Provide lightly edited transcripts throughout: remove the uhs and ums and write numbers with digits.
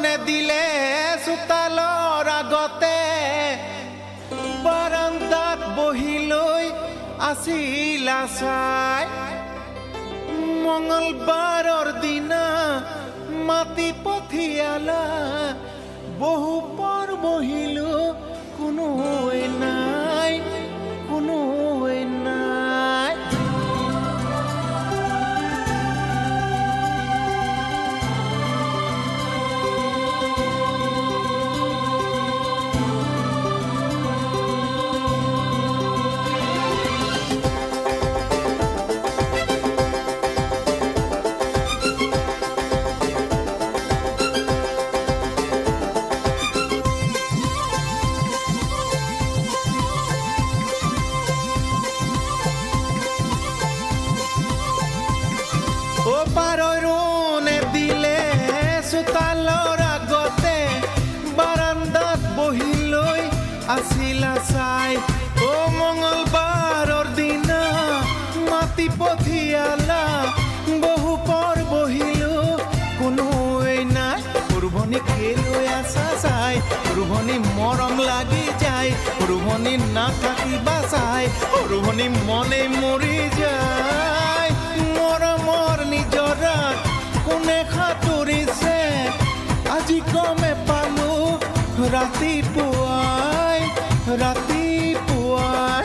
নেদিলে চোতালৰ আগতে বাৰান্দাত বহি লৈ আছিলা চাই মঙ্গলবাৰৰ দিনা মাতি পঠিয়ালা বহু পৰ বহিলো কোনোৱে নাই কোনোৱে নাই আছিলা চাই ও মঙ্গলবাৰৰ দিনা মাতি পঠিয়ালা বহু পৰ বহিলো কোনোৱে নাই সৰুভনী খেলৈ আছা চাই সৰুভনী মৰম লাগি যায় সৰুভনী নাথাকিবা চাই সৰুভনী মনে মৰি যায় মৰমৰ নিজৰাত কোনে সাঁতুৰিছে আজি গমে পালো ৰাতিপুৱাই ৰাতিপুৱাই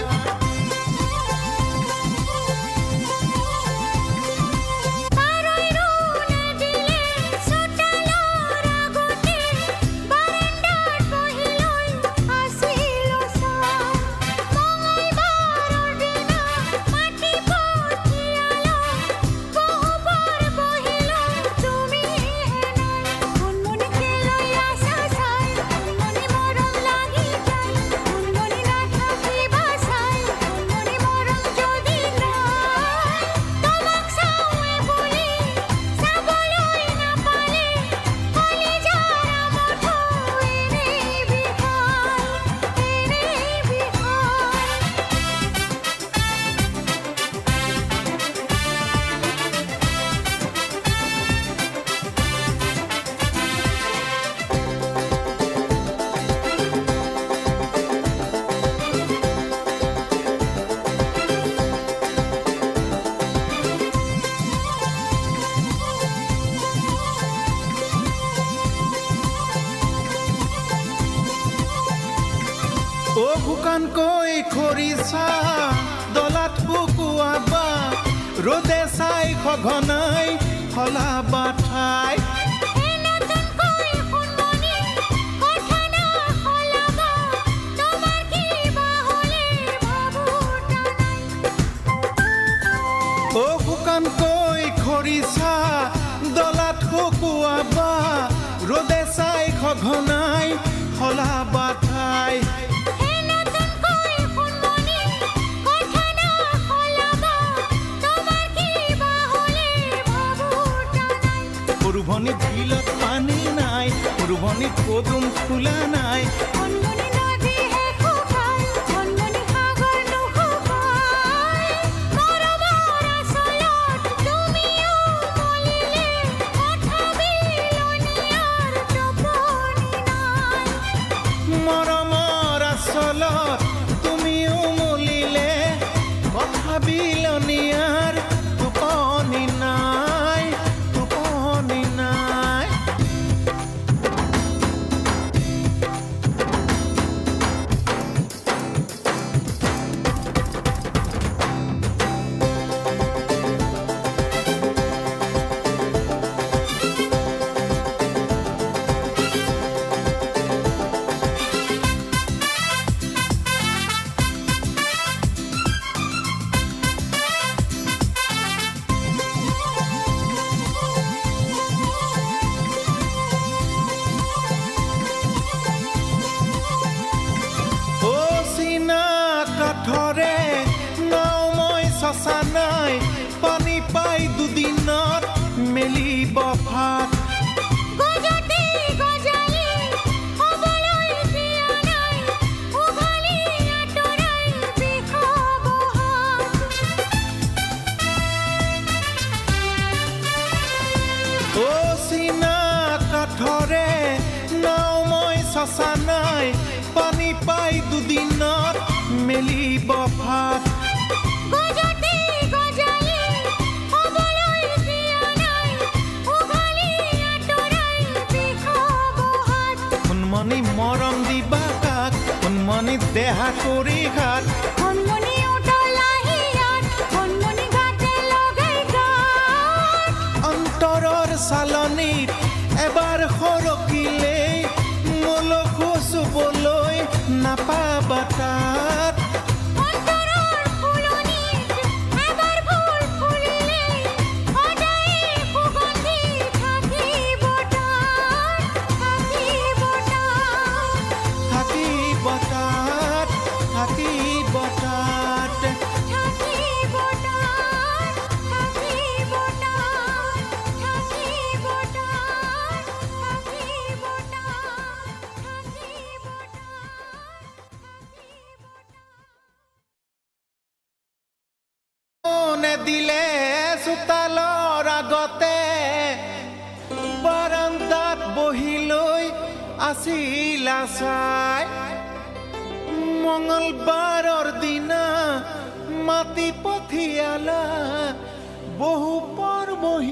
ও শুকানকৈ খৰিচা দলাত শুকুৱাবা ৰ'দে চাই সঘনাই সলাবা ঠাই ও শুকানকৈ খৰিচা দলাত শুকুৱাবা ৰ'দে চাই সঘনাই সলাবা ঠাই সৰুভনী বিলত পানী নাই সৰুভনী পদুম ফুলা নাই মৰমৰ আচলত তুমিও মলিলে কথা বিলনীয়াৰ টোপনি নাই টোপনি নাই চচা নাই পানী পাই দুদিনত মেলিব ভাত ও চিনা কাঠৰে শ্মশানাই পানী পাই দুদিনত মেলিব ভাত সোণমণি মৰম দিবা কাক সোণমণি দেহা কৰি ঘাট অন্তৰৰ চালনীত এবাৰ সৰকিলে মলখু চুবলৈ নাপাবা তাত দিলে চোতালৰ আগতে বাৰান্দাত বহি লৈ আছিলা চাই মঙলবাৰৰ দিনা মাতি পঠিয়ালা বহু পৰ বহি